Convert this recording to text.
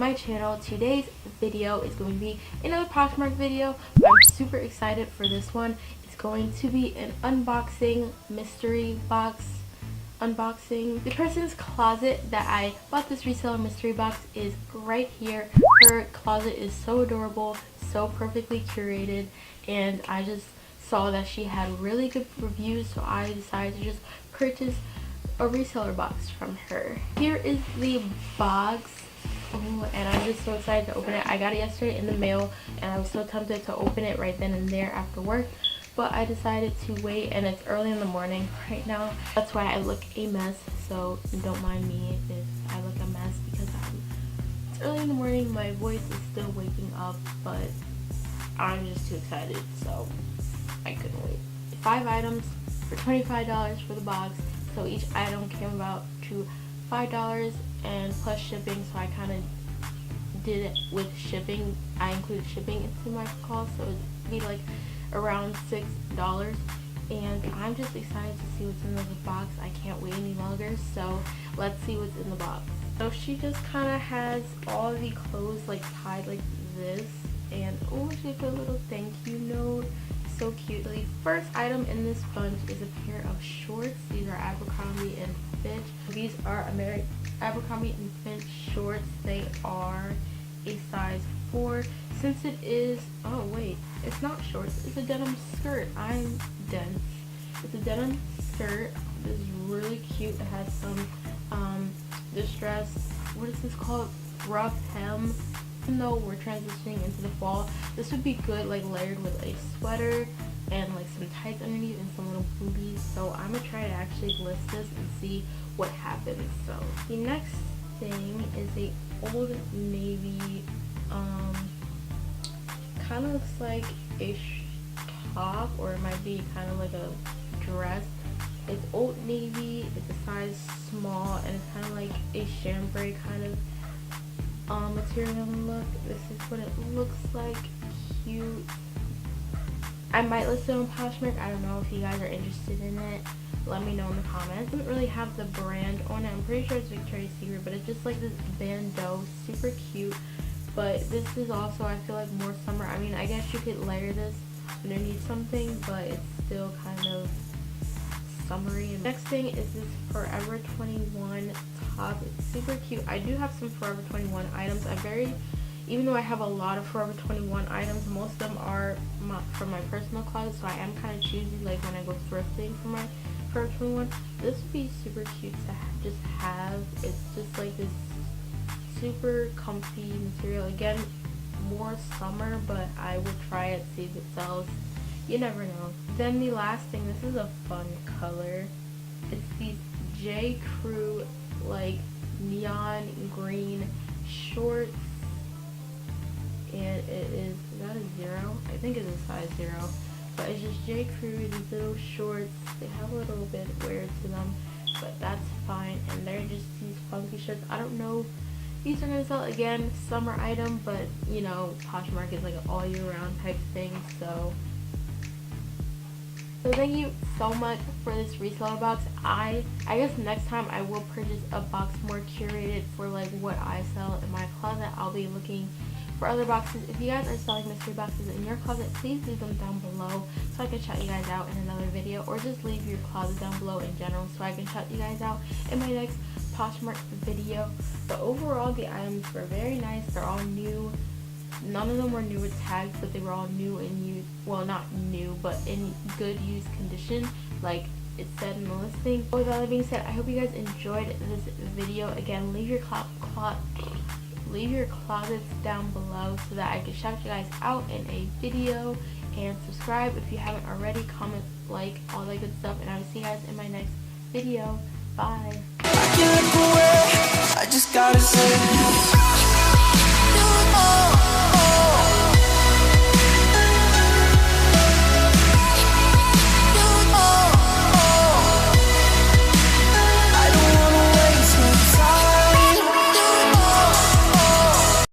my channel. Today's video is going to be another Poshmark video, but I'm super excited for this one. It's going to be an unboxing, mystery box unboxing. The person's closet that I bought this reseller mystery box is right here. Her closet is so adorable, so perfectly curated, and I just saw that she had really good reviews, so I decided to just purchase a reseller box from her. Here is the box. Oh, and I'm just so excited to open it. I got it yesterday in the mail and I was so tempted to open it right then and there after work, but I decided to wait, and it's early in the morning right now. That's why I look a mess, so don't mind me if I look a mess because it's early in the morning. My voice is still waking up, but I'm just too excited, so I couldn't wait. 5 items for $25 for the box, so each item came about to $5 and plus shipping, so I kind of did it with shipping. I included shipping into my cost, so it would be like around $6, and I'm just excited to see what's in this box. I can't wait any longer, so let's see what's in the box. So she just kind of has all the clothes like tied like this, and oh, she put a little thank you note. So cute. The first item in this bunch is a pair of shorts. These are Abercrombie and Fitch. These are Abercrombie and Fitch shorts. They are a size 4. Since it is, oh wait, it's not shorts, it's a denim skirt. I'm dense. It's a denim skirt. This is really cute. It has some distressed, what is this called, rough hem. Even though we're transitioning into the fall, this would be good like layered with a sweater and like some tights underneath and some little booties. So I'm gonna try to actually list this and see what happens. So the next thing is a Old Navy, kind of looks like a top, or it might be kind of like a dress. It's Old Navy, it's a size small, and it's kind of like a chambray kind of material look. This is what it looks like. Cute. I might list it on Poshmark. I don't know if you guys are interested in it. Let me know in the comments. It doesn't really have the brand on it. I'm pretty sure it's Victoria's Secret, but it's just like this bandeau. Super cute. But this is also, I feel like, more summer. I mean, I guess you could layer this underneath something, but it's still kind of summery. And next thing is this Forever 21 top. It's super cute. I do have some Forever 21 items. Even though I have a lot of Forever 21 items, most of them are from my personal closet, so I am kind of choosy like when I go thrifting for my Forever 21. This would be super cute to just have. It's just like this super comfy material. Again, more summer, but I would try it, see if it sells. You never know. Then the last thing, this is a fun color. It's these J. Crew like neon green shorts, and it is that a 0? I think it's a size 0, but it's just J. Crew. These little shorts, they have a little bit of wear to them, but that's fine, and they're just these funky shirts. I don't know if these are gonna sell. Again, summer item, but you know, Poshmark is like an all year round type thing, so thank you so much for this reseller box. I guess next time I will purchase a box more curated for like what I sell in my closet. I'll be looking for other boxes. If you guys are selling mystery boxes in your closet, please leave them down below so I can shout you guys out in another video, or just leave your closet down below in general so I can shout you guys out in my next Poshmark video. But overall, the items were very nice. They're all new. None of them were new with tags, but they were all new and used. Well, not new, but in good used condition, like it said in the listing. With all that being said, I hope you guys enjoyed this video. Again, leave your closets down below so that I can shout you guys out in a video, and subscribe if you haven't already. Comment, like, all that good stuff, and I will see you guys in my next video. Bye. I can't look away, I just gotta say